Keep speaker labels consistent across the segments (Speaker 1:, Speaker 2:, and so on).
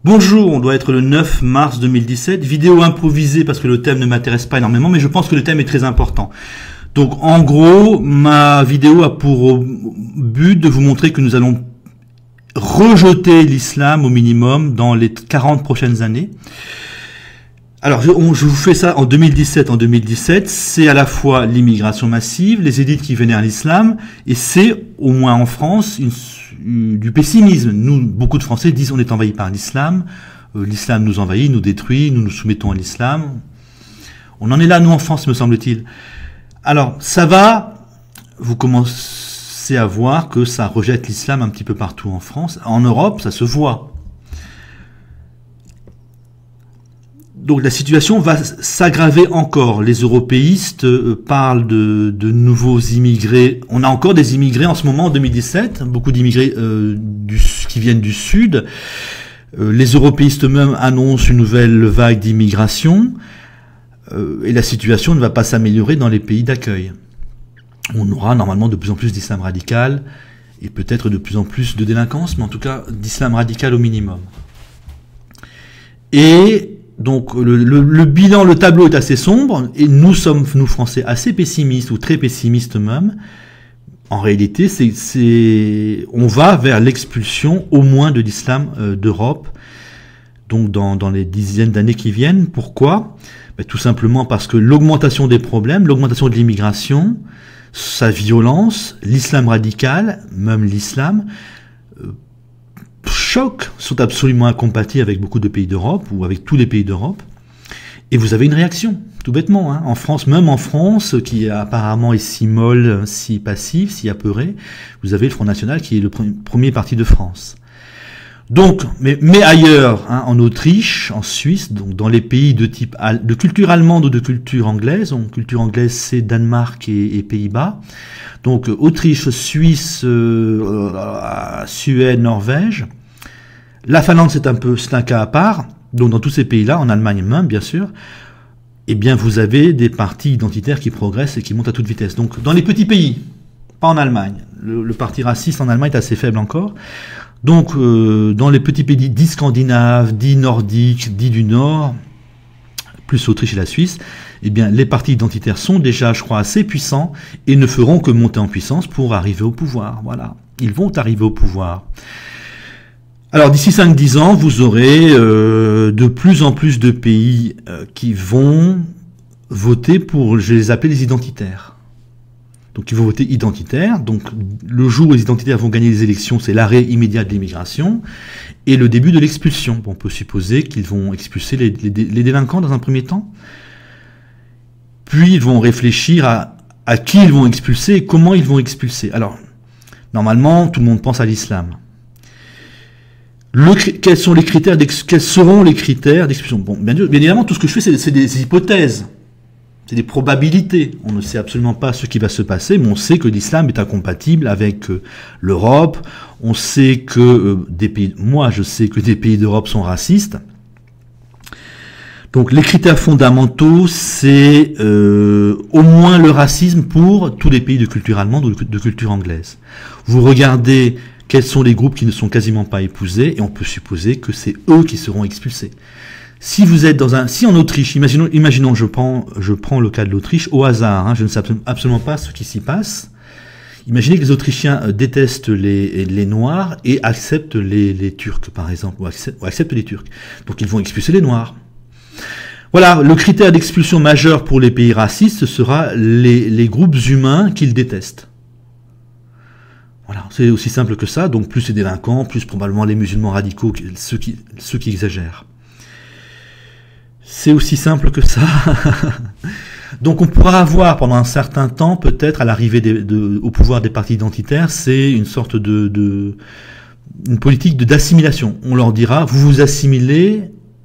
Speaker 1: Bonjour, on doit être le 9 mars 2017. Vidéo improvisée parce que le thème ne m'intéresse pas énormément, mais je pense que le thème est très important. Donc en gros, ma vidéo a pour but de vous montrer que nous allons rejeter l'islam au minimum dans les 40 prochaines années. Alors je vous fais ça en 2017. En 2017, c'est à la fois l'immigration massive, les élites qui vénèrent l'islam, et c'est, au moins en France, du pessimisme. Nous, beaucoup de Français disent on est envahi par l'islam, l'islam nous envahit, nous détruit, nous nous soumettons à l'islam. On en est là, nous, en France, me semble-t-il. Alors, ça va, vous commencez à voir que ça rejette l'islam un petit peu partout en France. En Europe, ça se voit. Donc la situation va s'aggraver encore. Les européistes parlent de nouveaux immigrés. On a encore des immigrés en ce moment, en 2017, beaucoup d'immigrés qui viennent du Sud. Les européistes eux-mêmes annoncent une nouvelle vague d'immigration. Et la situation ne va pas s'améliorer dans les pays d'accueil. On aura normalement de plus en plus d'islam radical et peut-être de plus en plus de délinquance, mais en tout cas d'islam radical au minimum. Et donc le bilan, le tableau est assez sombre, et nous sommes, nous Français, assez pessimistes, ou très pessimistes même. En réalité, on va vers l'expulsion au moins de l'islam d'Europe, donc dans les dizaines d'années qui viennent. Pourquoi ? Tout simplement parce que l'augmentation des problèmes, l'augmentation de l'immigration, sa violence, l'islam radical, même l'islam, sont absolument incompatibles avec beaucoup de pays d'Europe, ou avec tous les pays d'Europe, et vous avez une réaction, tout bêtement, hein. En France, même en France, qui apparemment est si molle, si passif, si apeuré, vous avez le Front National qui est le premier parti de France. Donc, mais ailleurs, hein, en Autriche, en Suisse, donc dans les pays de type de culture allemande ou de culture anglaise, donc culture anglaise c'est Danemark et Pays-Bas, donc Autriche, Suisse, Suède, Norvège. La Finlande, c'est un cas à part. Donc dans tous ces pays-là, en Allemagne même, bien sûr, eh bien vous avez des partis identitaires qui progressent et qui montent à toute vitesse. Donc dans les petits pays, pas en Allemagne. Le parti raciste en Allemagne est assez faible encore. Donc dans les petits pays dits scandinaves, dits nordiques, dits du Nord, plus l'Autriche et la Suisse, eh bien les partis identitaires sont déjà, je crois, assez puissants et ne feront que monter en puissance pour arriver au pouvoir. Voilà, ils vont arriver au pouvoir. Alors d'ici 5-10 ans, vous aurez de plus en plus de pays qui vont voter pour, je les appelle les identitaires. Donc ils vont voter identitaire. Donc le jour où les identitaires vont gagner les élections, c'est l'arrêt immédiat de l'immigration et le début de l'expulsion. On peut supposer qu'ils vont expulser les délinquants dans un premier temps. Puis ils vont réfléchir à qui ils vont expulser et comment ils vont expulser. Alors, normalement, tout le monde pense à l'islam. Quels seront les critères d'expulsion? Bon, bien évidemment, tout ce que je fais, c'est des hypothèses. C'est des probabilités. On ne sait absolument pas ce qui va se passer, mais on sait que l'islam est incompatible avec l'Europe. On sait que moi je sais que des pays d'Europe sont racistes. Donc les critères fondamentaux, c'est au moins le racisme pour tous les pays de culture allemande ou de culture anglaise. Vous regardez quels sont les groupes qui ne sont quasiment pas épousés, et on peut supposer que c'est eux qui seront expulsés. Si vous êtes si en Autriche, imaginons je prends le cas de l'Autriche au hasard, hein, je ne sais absolument pas ce qui s'y passe. Imaginez que les Autrichiens détestent les Noirs et acceptent les Turcs, par exemple, ou acceptent les Turcs. Donc ils vont expulser les Noirs. Voilà, le critère d'expulsion majeur pour les pays racistes sera les groupes humains qu'ils détestent. Voilà, c'est aussi simple que ça. Donc plus les délinquants, plus probablement les musulmans radicaux, ceux qui exagèrent. C'est aussi simple que ça. Donc on pourra avoir pendant un certain temps, peut-être à l'arrivée au pouvoir des partis identitaires, c'est une sorte une politique d'assimilation. On leur dira, vous vous assimilez,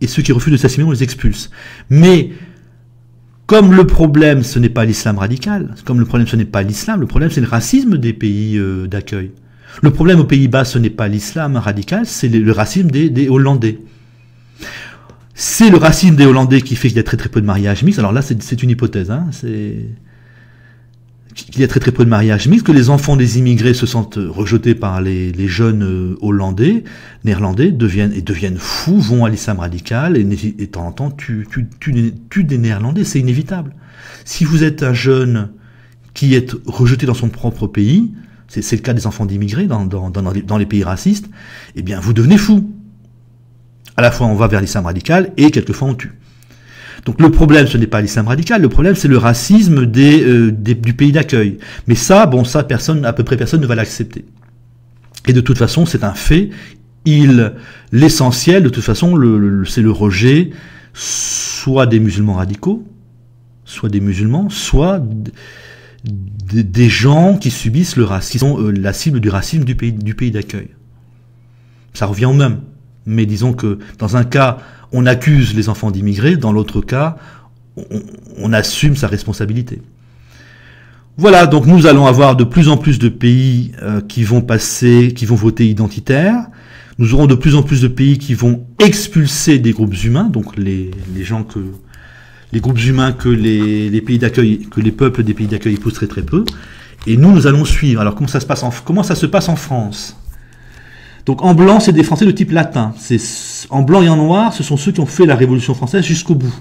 Speaker 1: et ceux qui refusent de s'assimiler, on les expulse. Mais comme le problème, ce n'est pas l'islam radical, comme le problème, ce n'est pas l'islam, le problème, c'est le racisme des pays d'accueil. Le problème aux Pays-Bas, ce n'est pas l'islam radical, c'est le racisme des Hollandais. C'est le racisme des Hollandais qui fait qu'il y a très très peu de mariages mixtes. Alors là, c'est une hypothèse, hein, qu'il y a très très peu de mariages mixtes, que les enfants des immigrés se sentent rejetés par les jeunes hollandais, néerlandais, deviennent fous, vont à l'islam radical, et de temps en temps tuent des néerlandais, c'est inévitable. Si vous êtes un jeune qui est rejeté dans son propre pays, c'est le cas des enfants d'immigrés dans les pays racistes, eh bien vous devenez fou. À la fois on va vers l'islam radical et quelquefois on tue. Donc le problème, ce n'est pas l'islam radical, le problème c'est le racisme du pays d'accueil. Mais ça, à peu près personne ne va l'accepter. Et de toute façon, c'est un fait. L'essentiel, de toute façon, c'est le rejet soit des musulmans radicaux, soit des musulmans, soit des gens qui subissent le racisme, qui sont la cible du racisme du pays d'accueil. Ça revient au même. Mais disons que dans un cas, on accuse les enfants d'immigrés, dans l'autre cas, on assume sa responsabilité. Voilà, donc nous allons avoir de plus en plus de pays qui vont voter identitaire. Nous aurons de plus en plus de pays qui vont expulser des groupes humains, donc les groupes humains que les pays d'accueil, que les peuples des pays d'accueil poussent très très peu. Et nous allons suivre. Alors comment ça se passe en France ? Donc en blanc, c'est des Français de type latin. En blanc et en noir, ce sont ceux qui ont fait la Révolution française jusqu'au bout.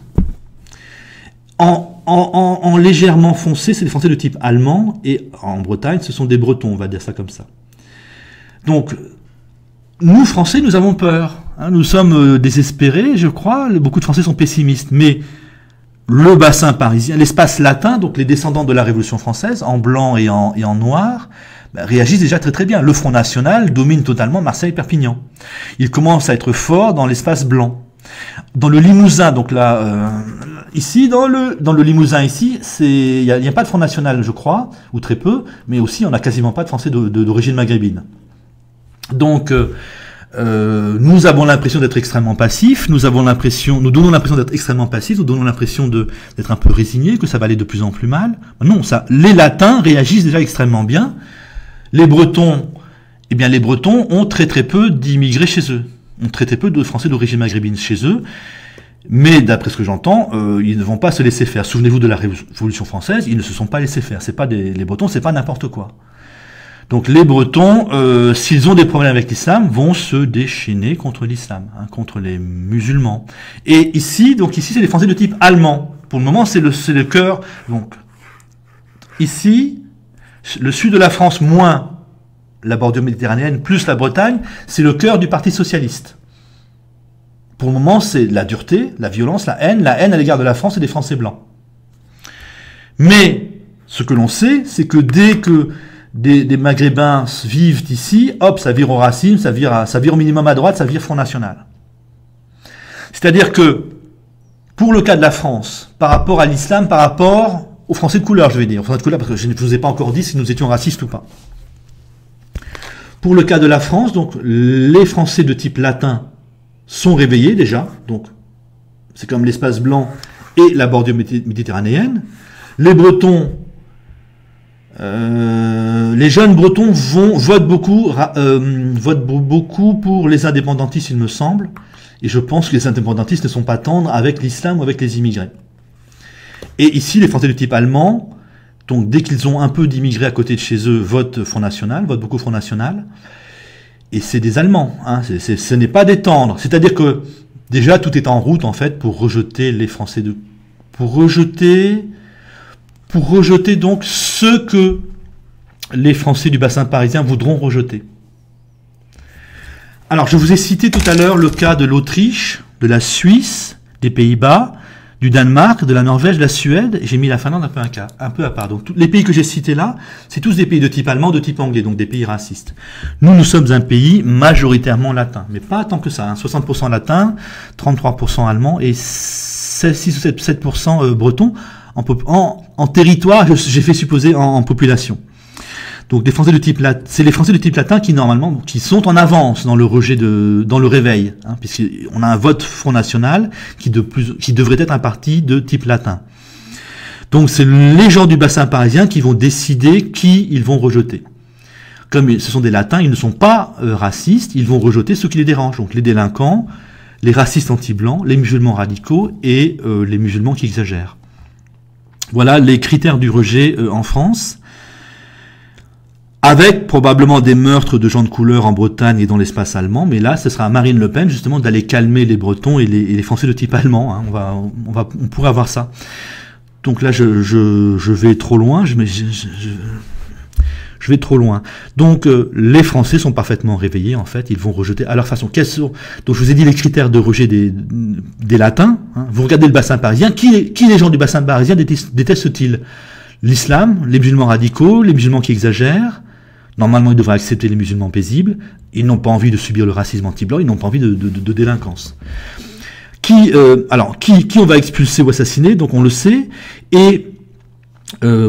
Speaker 1: En légèrement foncé, c'est des Français de type allemand, et en Bretagne, ce sont des Bretons, on va dire ça comme ça. Donc, nous, Français, nous avons peur. Nous sommes désespérés, je crois. Beaucoup de Français sont pessimistes. Mais le bassin parisien, l'espace latin, donc les descendants de la Révolution française, en blanc et en noir, réagissent déjà très très bien. Le Front National domine totalement Marseille-Perpignan. Il commence à être fort dans l'espace blanc. Dans le Limousin, donc là, ici, dans le Limousin, ici, il n'y a pas de Front National, je crois, ou très peu, mais aussi on n'a quasiment pas de Français d'origine maghrébine. Donc, nous avons l'impression d'être extrêmement passifs, nous donnons l'impression d'être extrêmement passifs, nous donnons l'impression d'être un peu résignés, que ça va aller de plus en plus mal. Non, les Latins réagissent déjà extrêmement bien. Les Bretons ont très très peu d'immigrés chez eux, ont très très peu de Français d'origine maghrébine chez eux, mais d'après ce que j'entends, ils ne vont pas se laisser faire. Souvenez-vous de la Révolution française, ils ne se sont pas laissés faire. Les Bretons, c'est pas n'importe quoi. Donc les Bretons, s'ils ont des problèmes avec l'islam, vont se déchaîner contre l'islam, contre les musulmans. Et ici, c'est des Français de type allemand. Pour le moment, c'est le cœur. Donc ici, le sud de la France moins la bordure méditerranéenne plus la Bretagne, c'est le cœur du Parti socialiste. Pour le moment, c'est la dureté, la violence, la haine à l'égard de la France et des Français blancs. Mais ce que l'on sait, c'est que dès que des Maghrébins vivent ici, hop, ça vire au racisme, ça vire au minimum à droite, ça vire Front National. C'est-à-dire que, pour le cas de la France, par rapport à l'islam, par rapport aux Français de couleur, je vais dire, aux Français de couleur, parce que je ne vous ai pas encore dit si nous étions racistes ou pas. Pour le cas de la France, donc, les Français de type latin sont réveillés déjà, donc, c'est comme l'espace blanc et la bordure méditerranéenne. Les Bretons, les jeunes Bretons votent beaucoup pour les indépendantistes, il me semble, et je pense que les indépendantistes ne sont pas tendres avec l'islam ou avec les immigrés. Et ici, les Français de type allemand, donc dès qu'ils ont un peu d'immigrés à côté de chez eux, votent beaucoup Front National, et c'est des Allemands, ce n'est pas des tendres, c'est-à-dire que déjà tout est en route en fait pour rejeter les Français pour rejeter donc ce que les Français du bassin parisien voudront rejeter. Alors, je vous ai cité tout à l'heure le cas de l'Autriche, de la Suisse, des Pays-Bas, du Danemark, de la Norvège, de la Suède, et j'ai mis la Finlande un peu à part. Donc, tous les pays que j'ai cités là, c'est tous des pays de type allemand, de type anglais, donc des pays racistes. Nous sommes un pays majoritairement latin, mais pas tant que ça, 60% latin, 33% allemand, et 6 ou 7% breton. En territoire, j'ai fait supposer en population. Donc c'est les Français de type latin qui sont en avance dans le rejet dans le réveil, puisqu'on a un vote Front National qui devrait être un parti de type latin. Donc c'est les gens du bassin parisien qui vont décider qui ils vont rejeter. Comme ce sont des latins, ils ne sont pas racistes, ils vont rejeter ceux qui les dérangent. Donc les délinquants, les racistes anti-blancs, les musulmans radicaux et les musulmans qui exagèrent. Voilà les critères du rejet en France. avec probablement des meurtres de gens de couleur en Bretagne et dans l'espace allemand, mais là, ce sera à Marine Le Pen, justement, d'aller calmer les Bretons et les Français de type allemand. Hein. On pourrait avoir ça. Donc là, je vais trop loin, je vais trop loin. Donc, les Français sont parfaitement réveillés, en fait. Ils vont rejeter à leur façon. Donc, je vous ai dit les critères de rejet des Latins. Hein. Vous regardez le bassin parisien. Qui les gens du bassin parisien détestent-ils? L'islam, les musulmans radicaux, les musulmans qui exagèrent. Normalement, ils devraient accepter les musulmans paisibles. Ils n'ont pas envie de subir le racisme anti-blanc. Ils n'ont pas envie de délinquance. Qui on va expulser ou assassiner? Donc, on le sait. Et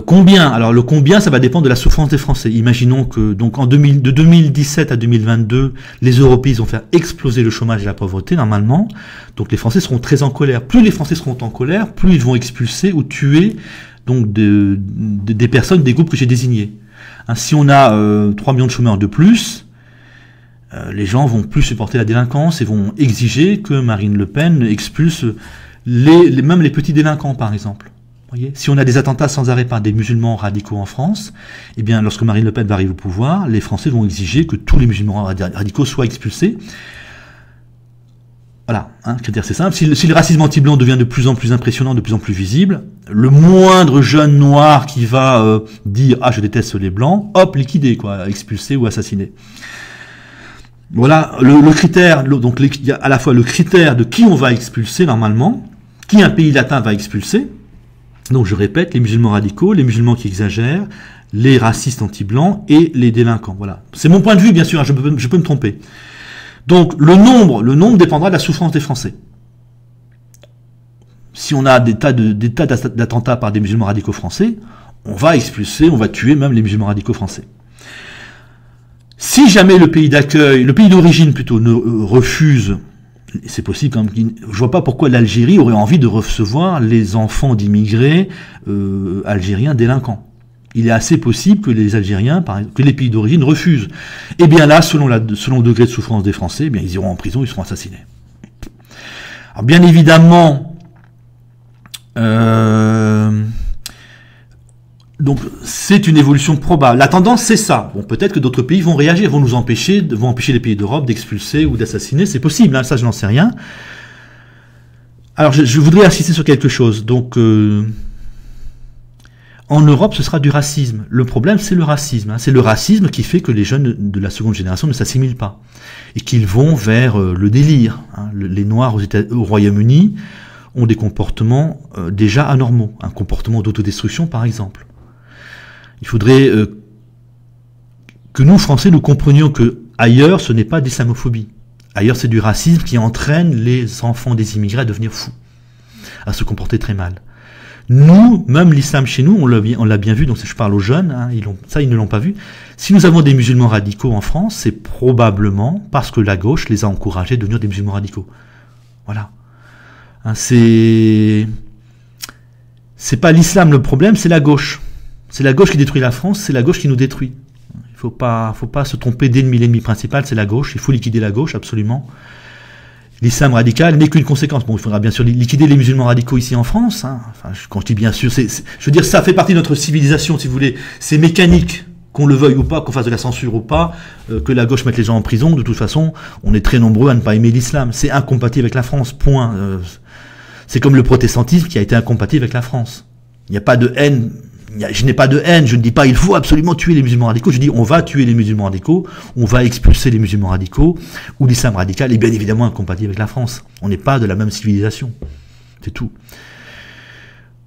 Speaker 1: combien? Alors le combien, ça va dépendre de la souffrance des Français. Imaginons que donc de 2017 à 2022, les Européens vont faire exploser le chômage et la pauvreté normalement. Donc les Français seront très en colère. Plus les Français seront en colère, plus ils vont expulser ou tuer donc des personnes, des groupes que j'ai désignés. Hein, si on a 3 millions de chômeurs de plus, les gens vont plus supporter la délinquance et vont exiger que Marine Le Pen expulse même les petits délinquants par exemple. Voyez, si on a des attentats sans arrêt par des musulmans radicaux en France, eh bien, lorsque Marine Le Pen va arriver au pouvoir, les Français vont exiger que tous les musulmans radicaux soient expulsés. Voilà, hein, c'est simple. Si le racisme anti-blanc devient de plus en plus impressionnant, de plus en plus visible, le moindre jeune noir qui va dire « Ah, je déteste les blancs », hop, liquidé, quoi, expulsé ou assassiné. Voilà, le critère, donc il y a à la fois le critère de qui on va expulser normalement, qui un pays latin va expulser. Donc je répète, les musulmans radicaux, les musulmans qui exagèrent, les racistes anti-blancs et les délinquants. Voilà. C'est mon point de vue, bien sûr, hein, je peux me tromper. Donc le nombre dépendra de la souffrance des Français. Si on a des tas d'attentats par des musulmans radicaux français, on va expulser, on va tuer même les musulmans radicaux français. Si jamais le pays d'origine plutôt, refuse, c'est possible quand même, je vois pas pourquoi l'Algérie aurait envie de recevoir les enfants d'immigrés algériens délinquants. Il est assez possible que les Algériens, que les pays d'origine refusent. Et bien là, selon le degré de souffrance des Français, eh bien ils iront en prison, ils seront assassinés. Alors bien évidemment, donc c'est une évolution probable. La tendance c'est ça. Bon, peut-être que d'autres pays vont réagir, vont empêcher les pays d'Europe d'expulser ou d'assassiner. C'est possible, hein, ça je n'en sais rien. Alors je voudrais insister sur quelque chose. Donc en Europe, ce sera du racisme. Le problème, c'est le racisme. Hein. C'est le racisme qui fait que les jeunes de la seconde génération ne s'assimilent pas. Et qu'ils vont vers le délire. Hein. Les Noirs au Royaume-Uni ont des comportements déjà anormaux. Un comportement d'autodestruction, par exemple. Il faudrait que nous, Français, nous comprenions que ailleurs, ce n'est pas d'islamophobie. Ailleurs, c'est du racisme qui entraîne les enfants des immigrés à devenir fous, à se comporter très mal. Nous, même l'islam chez nous, on l'a bien vu, donc je parle aux jeunes, hein, ils ne l'ont pas vu. Si nous avons des musulmans radicaux en France, c'est probablement parce que la gauche les a encouragés à devenir des musulmans radicaux. Voilà. Hein, c'est pas l'islam le problème, c'est la gauche. C'est la gauche qui détruit la France, c'est la gauche qui nous détruit. Il faut pas se tromper d'ennemi. L'ennemi principal, c'est la gauche. Il faut liquider la gauche, absolument. L'islam radical n'est qu'une conséquence. Bon, il faudra bien sûr liquider les musulmans radicaux ici en France. Hein. Enfin, quand je dis bien sûr, je veux dire, ça fait partie de notre civilisation, si vous voulez. C'est mécanique, qu'on le veuille ou pas, qu'on fasse de la censure ou pas, que la gauche mette les gens en prison. De toute façon, on est très nombreux à ne pas aimer l'islam. C'est incompatible avec la France, point. C'est comme le protestantisme qui a été incompatible avec la France. Il n'y a pas de haine. Je n'ai pas de haine, je ne dis pas il faut absolument tuer les musulmans radicaux, je dis on va tuer les musulmans radicaux, on va expulser les musulmans radicaux, ou l'islam radical est bien évidemment incompatible avec la France. On n'est pas de la même civilisation. C'est tout.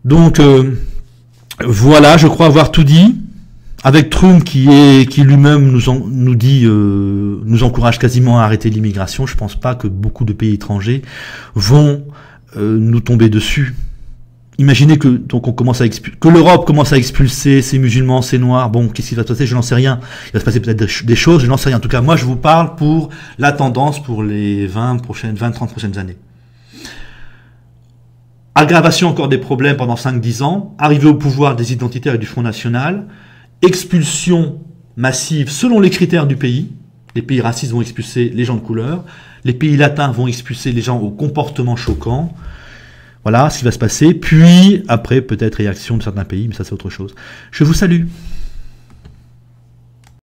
Speaker 1: Donc, voilà, je crois avoir tout dit. Avec Trump qui lui-même nous encourage quasiment à arrêter l'immigration, je ne pense pas que beaucoup de pays étrangers vont nous tomber dessus. Imaginez que l'Europe commence à expulser ces musulmans, ces noirs. Bon, qu'est-ce qui va se passer? Je n'en sais rien. Il va se passer peut-être des choses, je n'en sais rien. En tout cas, moi, je vous parle pour la tendance pour les 20-30 prochaines années. Aggravation encore des problèmes pendant 5-10 ans. Arrivée au pouvoir des identitaires et du Front National. Expulsion massive selon les critères du pays. Les pays racistes vont expulser les gens de couleur. Les pays latins vont expulser les gens au comportement choquant. Voilà ce qui va se passer, puis après peut-être réaction de certains pays, mais ça c'est autre chose. Je vous salue.